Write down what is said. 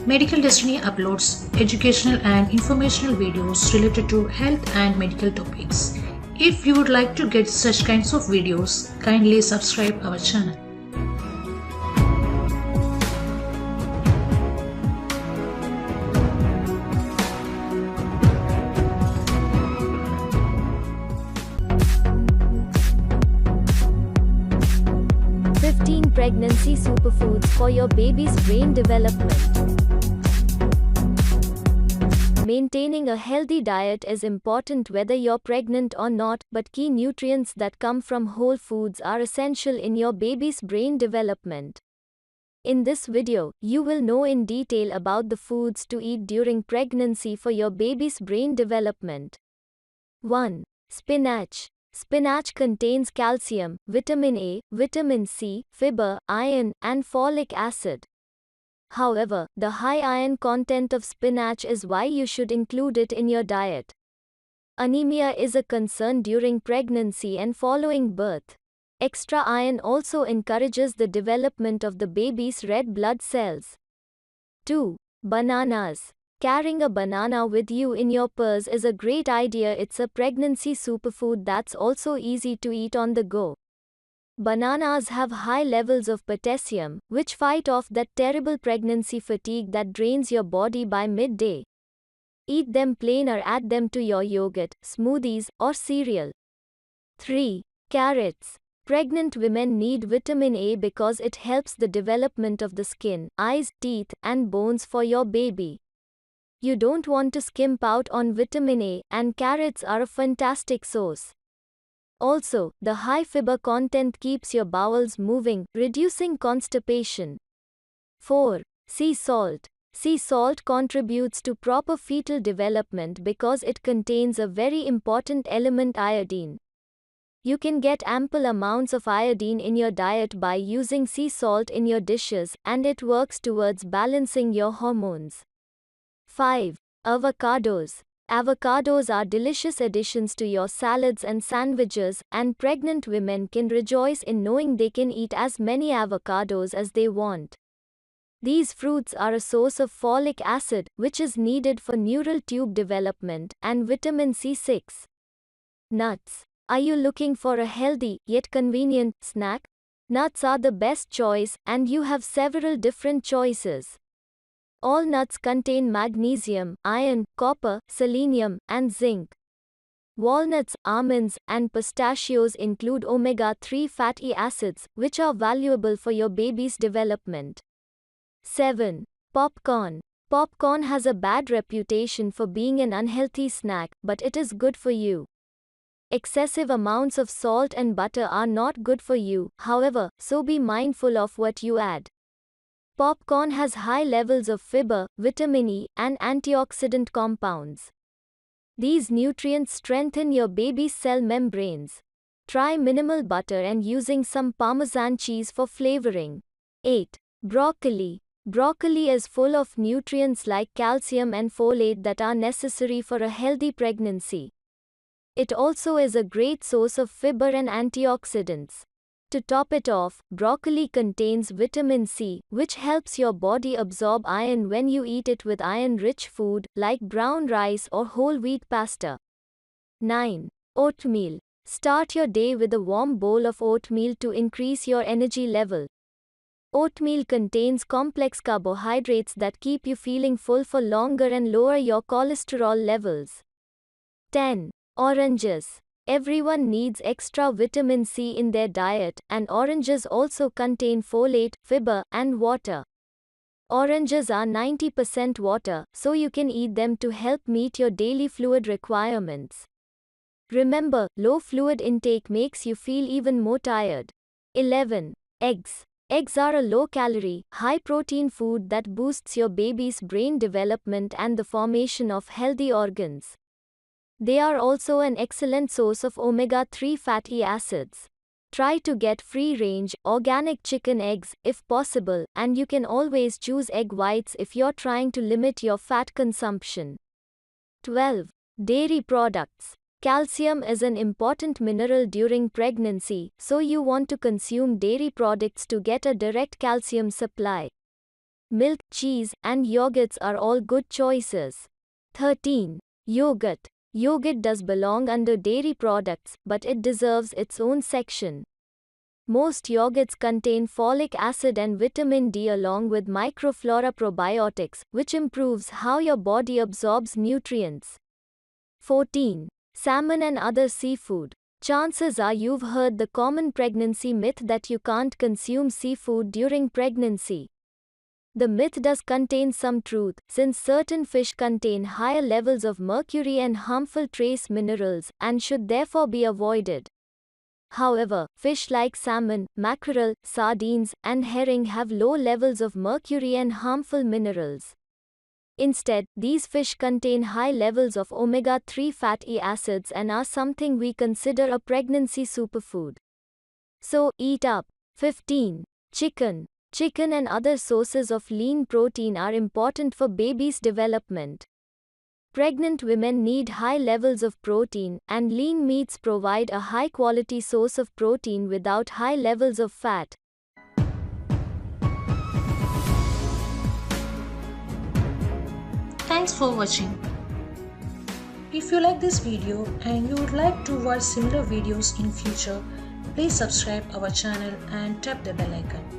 Medical Destiny uploads educational and informational videos related to health and medical topics. If you would like to get such kinds of videos, kindly subscribe our channel. Pregnancy superfoods for your baby's brain development. Maintaining a healthy diet is important whether you're pregnant or not, but key nutrients that come from whole foods are essential in your baby's brain development. In this video, you will know in detail about the foods to eat during pregnancy for your baby's brain development. 1. Spinach. Spinach contains calcium, vitamin A, vitamin C, fiber, iron, and folic acid. However, the high iron content of spinach is why you should include it in your diet. Anemia is a concern during pregnancy and following birth. Extra iron also encourages the development of the baby's red blood cells. 2. Bananas. Carrying a banana with you in your purse is a great idea. It's a pregnancy superfood that's also easy to eat on the go. Bananas have high levels of potassium, which fight off that terrible pregnancy fatigue that drains your body by midday. Eat them plain or add them to your yogurt, smoothies, or cereal. 3. Carrots. Pregnant women need vitamin A because it helps the development of the skin, eyes, teeth, and bones for your baby. You don't want to skimp out on vitamin A, and carrots are a fantastic source. Also, the high fiber content keeps your bowels moving, reducing constipation. 4. Sea salt. Sea salt contributes to proper fetal development because it contains a very important element, iodine. You can get ample amounts of iodine in your diet by using sea salt in your dishes, and it works towards balancing your hormones. 5. Avocados. Avocados are delicious additions to your salads and sandwiches, and pregnant women can rejoice in knowing they can eat as many avocados as they want. These fruits are a source of folic acid, which is needed for neural tube development, and vitamin C6. Nuts. Are you looking for a healthy, yet convenient, snack? Nuts are the best choice, and you have several different choices. All nuts contain magnesium, iron, copper, selenium, and zinc. Walnuts, almonds, and pistachios include omega-3 fatty acids, which are valuable for your baby's development. 7. Popcorn. Popcorn has a bad reputation for being an unhealthy snack, but it is good for you. Excessive amounts of salt and butter are not good for you, however, so be mindful of what you add. Popcorn has high levels of fiber, vitamin E, and antioxidant compounds. These nutrients strengthen your baby's cell membranes. Try minimal butter and using some Parmesan cheese for flavoring. 8. Broccoli. Broccoli is full of nutrients like calcium and folate that are necessary for a healthy pregnancy. It also is a great source of fiber and antioxidants. To top it off, broccoli contains vitamin C, which helps your body absorb iron when you eat it with iron-rich food, like brown rice or whole wheat pasta. 9. Oatmeal. Start your day with a warm bowl of oatmeal to increase your energy level. Oatmeal contains complex carbohydrates that keep you feeling full for longer and lower your cholesterol levels. 10. Oranges. Everyone needs extra vitamin C in their diet, and oranges also contain folate, fiber, and water. Oranges are 90% water, so you can eat them to help meet your daily fluid requirements. Remember, low fluid intake makes you feel even more tired. 11. Eggs. Eggs are a low-calorie, high-protein food that boosts your baby's brain development and the formation of healthy organs. They are also an excellent source of omega-3 fatty acids. Try to get free-range, organic chicken eggs, if possible, and you can always choose egg whites if you're trying to limit your fat consumption. 12. Dairy products. Calcium is an important mineral during pregnancy, so you want to consume dairy products to get a direct calcium supply. milk, cheese, and yogurts are all good choices. 13. Yogurt. Yogurt does belong under dairy products, but it deserves its own section. Most yogurts contain folic acid and vitamin D along with microflora probiotics, which improves how your body absorbs nutrients. 14. Salmon and other seafood. Chances are you've heard the common pregnancy myth that you can't consume seafood during pregnancy. The myth does contain some truth, since certain fish contain higher levels of mercury and harmful trace minerals, and should therefore be avoided. However, fish like salmon, mackerel, sardines, and herring have low levels of mercury and harmful minerals. Instead, these fish contain high levels of omega-3 fatty acids and are something we consider a pregnancy superfood. So, eat up. 15. Chicken. Chicken and other sources of lean protein are important for baby's development. Pregnant women need high levels of protein, and lean meats provide a high-quality source of protein without high levels of fat. Thanks for watching. If you like this video and you would like to watch similar videos in future, please subscribe our channel and tap the bell icon.